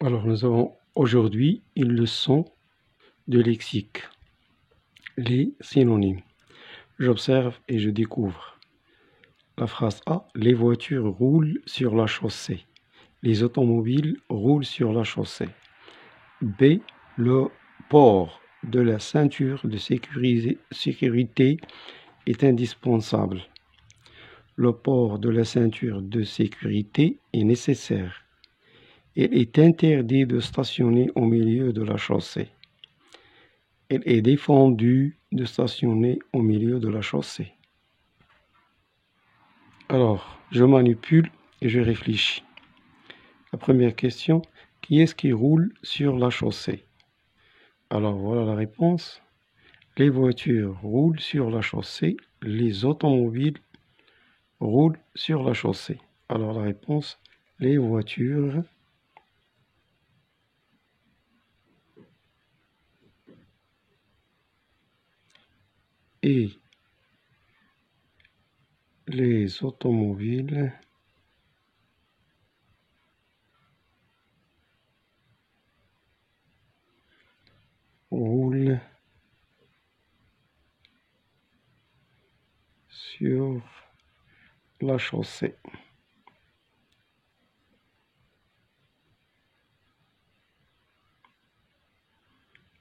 Alors, nous avons aujourd'hui une leçon de lexique, les synonymes. J'observe et je découvre. La phrase A, les voitures roulent sur la chaussée. Les automobiles roulent sur la chaussée. B, le port de la ceinture de sécurité est indispensable. Le port de la ceinture de sécurité est nécessaire. Il est interdit de stationner au milieu de la chaussée. Il est défendu de stationner au milieu de la chaussée. Alors, je manipule et je réfléchis. La première question, qui est-ce qui roule sur la chaussée? Alors, voilà la réponse. Les voitures roulent sur la chaussée, les automobiles roulent sur la chaussée. Alors, la réponse, les voitures et les automobiles roulent sur la chaussée.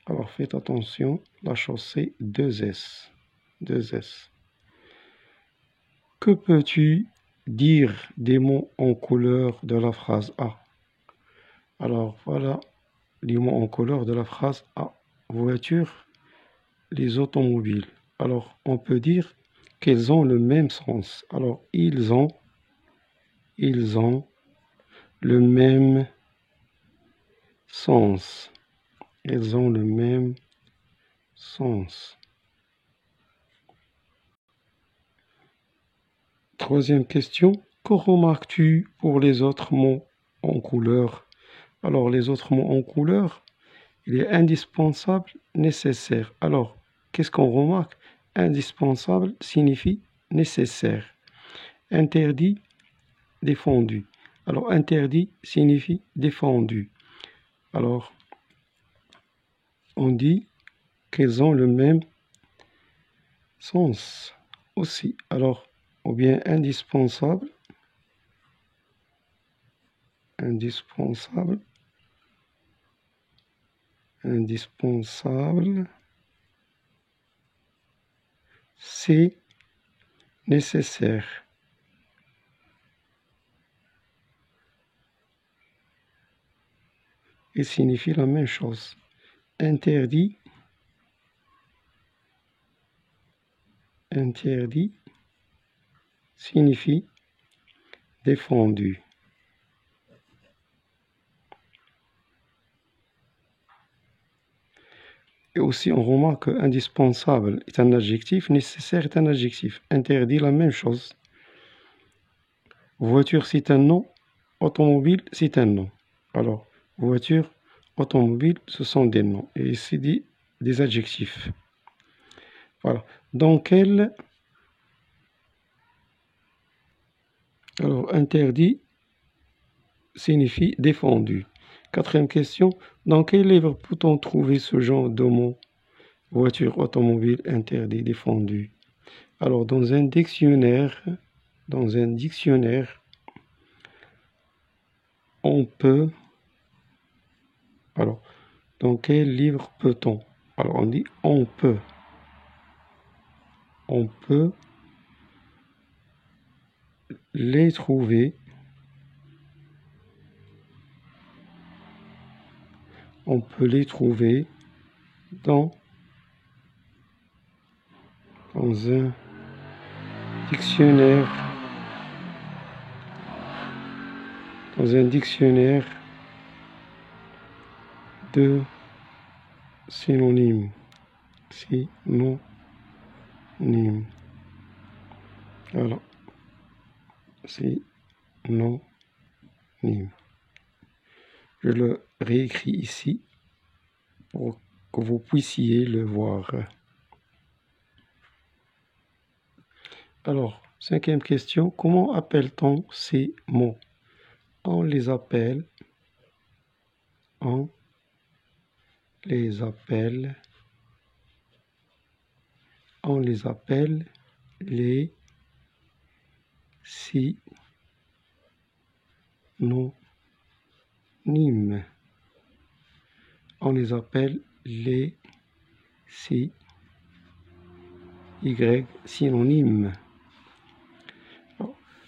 Alors faites attention, la chaussée 2S. 2S. Que peux-tu dire des mots en couleur de la phrase A? Alors voilà les mots en couleur de la phrase A. Voiture, les automobiles. Alors on peut dire qu'ils ont le même sens. Alors ils ont le même sens. Ils ont le même sens. Troisième question, que remarques-tu pour les autres mots en couleur? Alors, les autres mots en couleur, il est indispensable, nécessaire. Alors, qu'est-ce qu'on remarque? Indispensable signifie nécessaire. Interdit, défendu. Alors, interdit signifie défendu. Alors, on dit qu'ils ont le même sens aussi. Alors, ou bien indispensable, indispensable, c'est nécessaire. Il signifie la même chose. Interdit, signifie défendu. Et aussi, on remarque que indispensable est un adjectif, nécessaire est un adjectif. Interdit, la même chose. Voiture, c'est un nom. Automobile, c'est un nom. Alors, voiture, automobile, ce sont des noms. Et ici, des adjectifs. Voilà. Donc, alors, interdit signifie défendu. Quatrième question, dans quel livre peut-on trouver ce genre de mots? Voiture, automobile, interdit, défendu. Alors, dans un dictionnaire, on peut... Alors, dans quel livre peut-on? Alors, on dit on peut. On peut les trouver. On peut les trouver dans un dictionnaire. Dans un dictionnaire de synonymes. Synonymes. Voilà. Synonymes. Je le réécris ici pour que vous puissiez le voir. Alors, cinquième question, comment appelle-t-on ces mots? On les appelle On les appelle les synonymes. On les appelle les synonymes.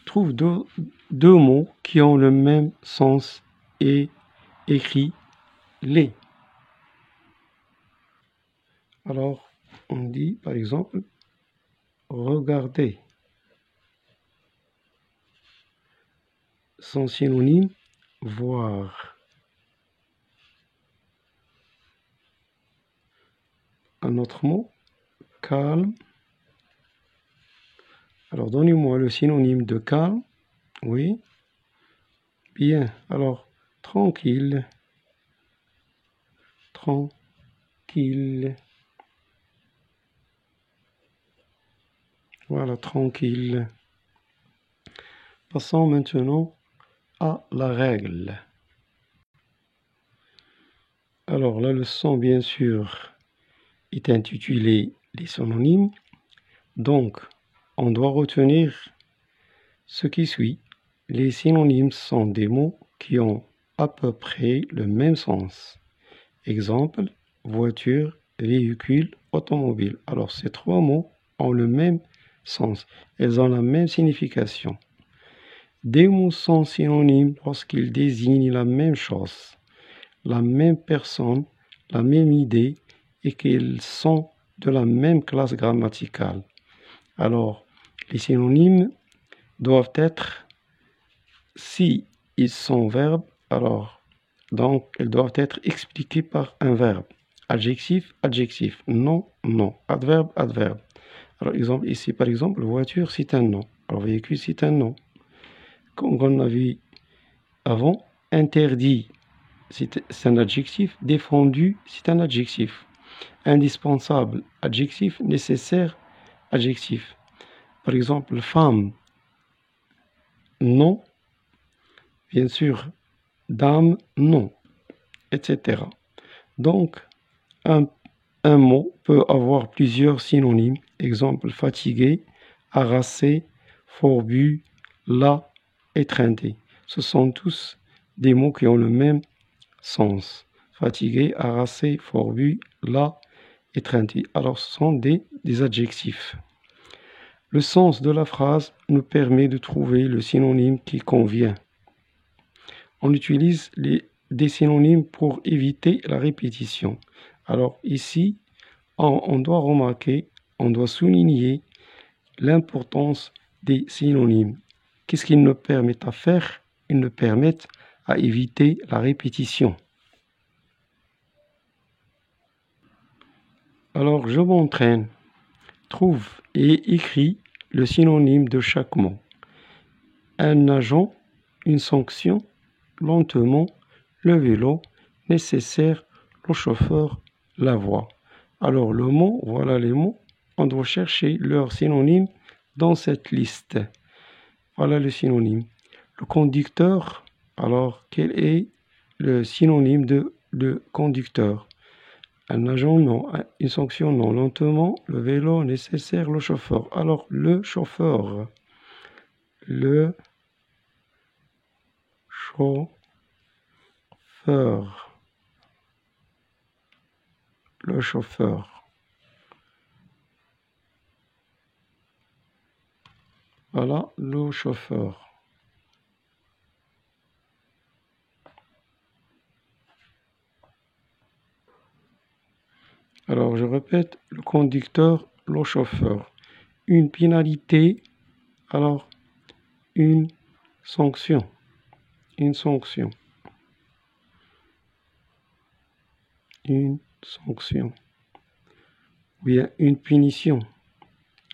Trouve deux mots qui ont le même sens et écris les. Alors, on dit par exemple regarder. Son synonyme voir. Un autre mot calme. Alors, donnez-moi le synonyme de calme. Oui. Bien. Alors, tranquille. Tranquille. Voilà, tranquille. Passons maintenant à la règle. Alors, la leçon, bien sûr, est intitulée les synonymes. Donc, on doit retenir ce qui suit. Les synonymes sont des mots qui ont à peu près le même sens. Exemple, voiture, véhicule, automobile. Alors, ces trois mots ont le même sens. Elles ont la même signification. Des mots sont synonymes lorsqu'ils désignent la même chose, la même personne, la même idée et qu'ils sont de la même classe grammaticale. Alors, les synonymes doivent être, si ils sont verbes, alors, donc, ils doivent être expliqués par un verbe. Adjectif, adjectif. Nom, nom. Adverbe, adverbe. Alors, exemple, ici, par exemple, voiture, c'est un nom. Alors, véhicule, c'est un nom. Comme on a vu avant, interdit, c'est un adjectif. Défendu, c'est un adjectif. Indispensable, adjectif. Nécessaire, adjectif. Par exemple, femme, nom. Bien sûr, dame, nom, etc. Donc, un mot peut avoir plusieurs synonymes. Exemple, fatigué, harassé, fourbu, las, étreindé. Ce sont tous des mots qui ont le même sens. Fatigué, harassé, fourbu, las, étreindé. Alors, ce sont des adjectifs. Le sens de la phrase nous permet de trouver le synonyme qui convient. On utilise des synonymes pour éviter la répétition. Alors ici, on doit remarquer, on doit souligner l'importance des synonymes. Qu'est-ce qu'ils nous permettent à faire? Ils nous permettent à éviter la répétition. Alors je m'entraîne. Trouve et écris le synonyme de chaque mot. Un agent, une sanction, lentement, le vélo, nécessaire, le chauffeur, la voix. Alors le mot, voilà les mots, on doit chercher leur synonyme dans cette liste. Voilà le synonyme. Le conducteur, alors quel est le synonyme de conducteur? Un agent, non. Une sanction, non. Lentement, le vélo, nécessaire, le chauffeur. Alors le chauffeur. Le chauffeur. Le chauffeur. Voilà, le chauffeur. Alors, je répète, le conducteur, le chauffeur. Une pénalité, alors, une sanction. Une sanction. Une sanction. Ou bien une punition.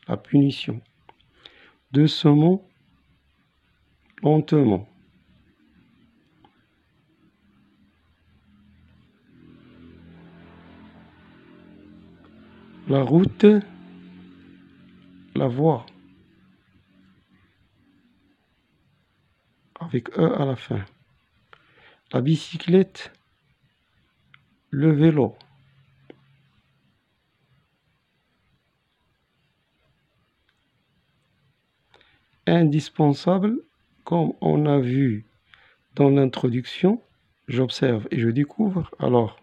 La punition. Doucement, lentement. La route, la voie. Avec E à la fin. La bicyclette, le vélo. Indispensable, comme on a vu dans l'introduction, j'observe et je découvre, alors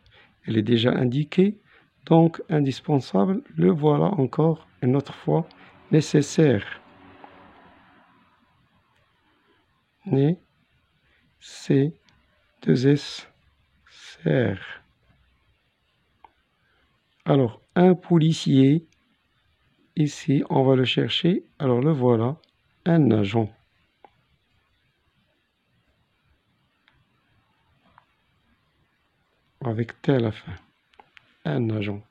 elle est déjà indiquée, donc indispensable, le voilà encore une autre fois, nécessaire. Nécessaire. Alors, un policier, ici, on va le chercher, alors le voilà, un agent. Avec T à la fin, un agent.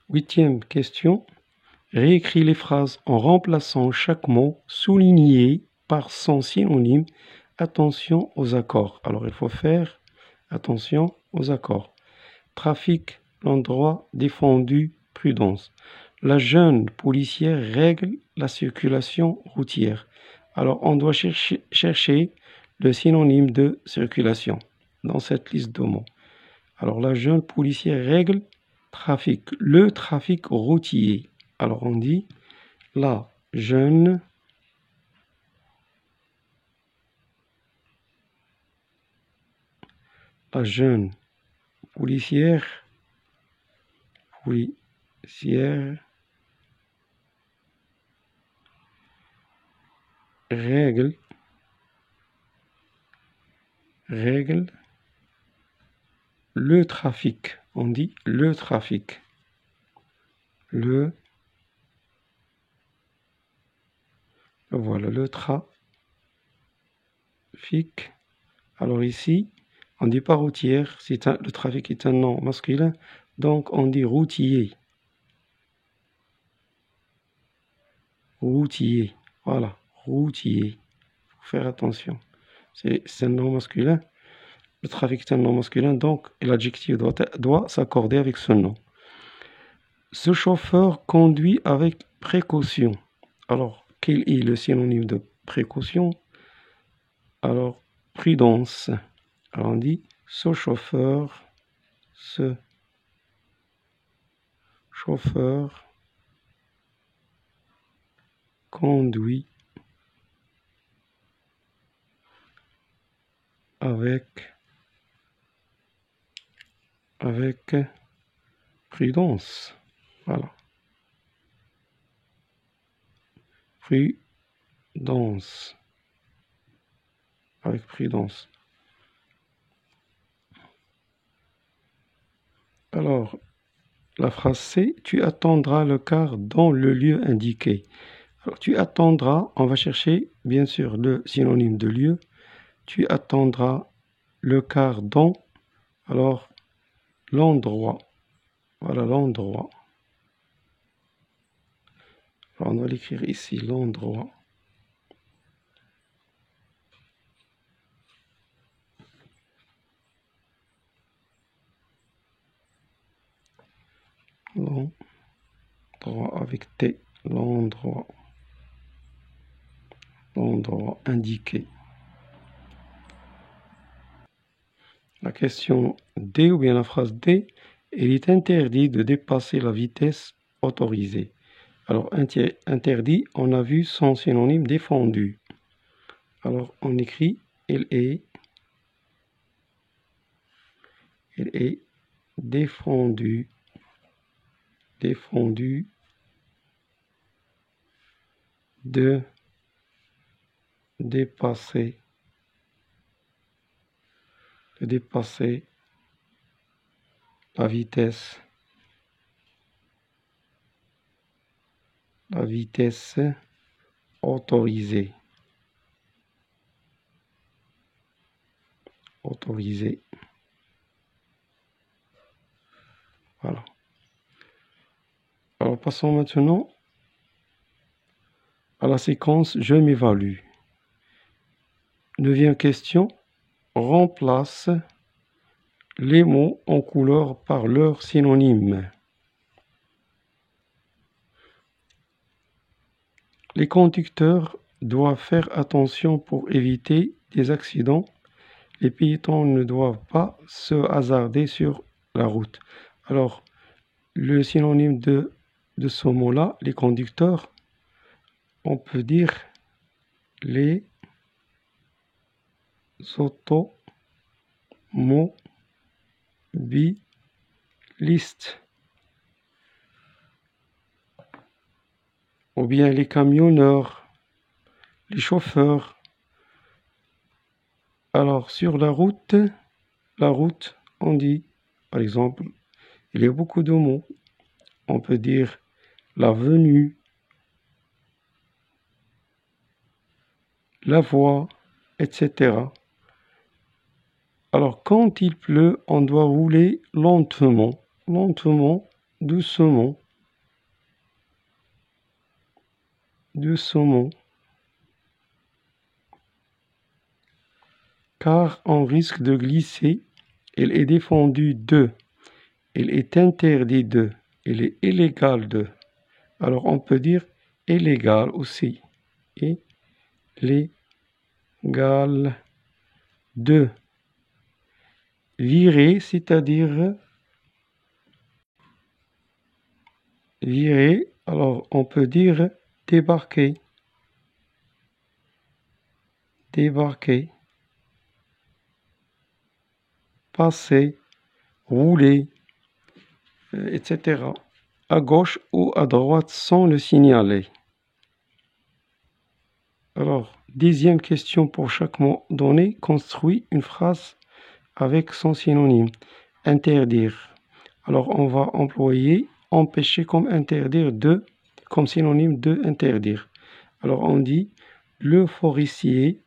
8e question. Réécris les phrases en remplaçant chaque mot souligné par son synonyme. Attention aux accords. Alors, il faut faire attention aux accords. Trafic, l'endroit défendu, prudence. La jeune policière règle la circulation routière. Alors, on doit chercher le synonyme de circulation dans cette liste de mots. Alors, la jeune policière règle trafic, le trafic routier. Alors, on dit la jeune policière règle le trafic. On dit le trafic. Voilà, le trafic. Alors ici, on ne dit pas routière, le trafic est un nom masculin, donc on dit routier. Routier, voilà, routier. Il faut faire attention. C'est un nom masculin. Le trafic est un nom masculin, donc l'adjectif doit s'accorder avec ce nom. Ce chauffeur conduit avec précaution. Alors, quel est le synonyme de précaution? Alors, prudence. Alors, on dit ce chauffeur conduit avec prudence. Voilà. Prudence. Avec prudence. Alors, la phrase C, tu attendras le car dans le lieu indiqué. Alors, tu attendras, on va chercher bien sûr le synonyme de lieu. Tu attendras le car dans, alors, l'endroit. Voilà l'endroit. Alors, on va l'écrire ici, l'endroit. L'endroit avec T, l'endroit indiqué. La question D ou bien la phrase D, il est interdit de dépasser la vitesse autorisée. Alors, interdit, on a vu son synonyme défendu. Alors, on écrit, il est défendu de dépasser la vitesse autorisée. Voilà. Alors, passons maintenant à la séquence « Je m'évalue ». 9e question, remplace les mots en couleur par leur synonyme. Les conducteurs doivent faire attention pour éviter des accidents. les piétons ne doivent pas se hasarder sur la route. Alors, le synonyme de ce mot-là, les conducteurs, on peut dire les automobilistes ou bien les camionneurs, les chauffeurs. Alors sur la route, on dit, par exemple, il y a beaucoup de mots. On peut dire l'avenue, la voie, etc. Alors quand il pleut, on doit rouler lentement, doucement, car on risque de glisser. Il est défendu de, il est interdit de, il est illégal de. Alors on peut dire illégal aussi. Illégal de. Virer, c'est-à-dire virer, alors on peut dire débarquer. Passer, rouler, etc. à gauche ou à droite sans le signaler. Alors, 10e question pour chaque mot donné, construit une phrase avec son synonyme. Interdire. Alors, on va employer empêcher comme interdire de, comme synonyme de interdire. Alors, on dit le forestier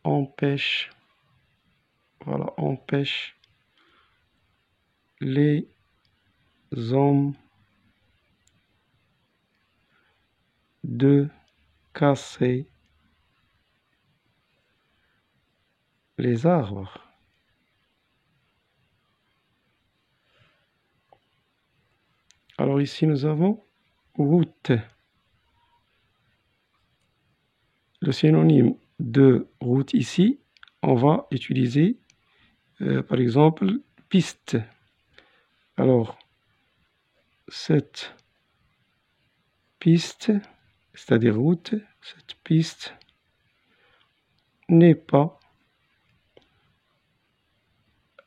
empêche les hommes de casser les arbres. Alors ici nous avons route. Le synonyme de route ici, on va utiliser par exemple piste. Alors cette piste, c'est-à-dire route, cette piste n'est pas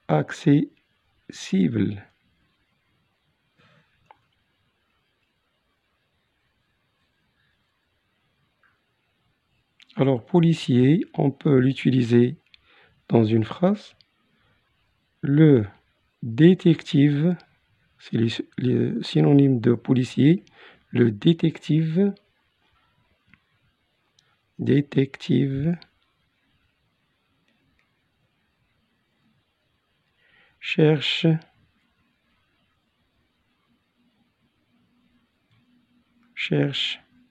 accessible. Alors policier, on peut l'utiliser dans une phrase. Le détective, c'est le synonyme de policier. Le détective cherche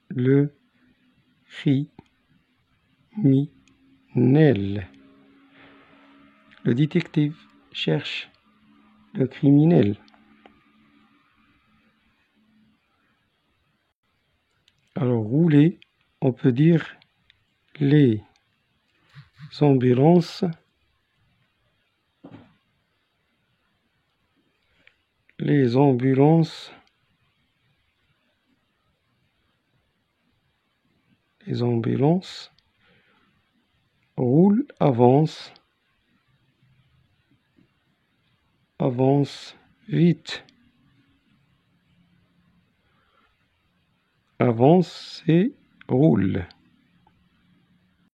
le criminel. Le détective cherche le criminel. Alors rouler, on peut dire les ambulances roulent, avance vite. Avance et roule.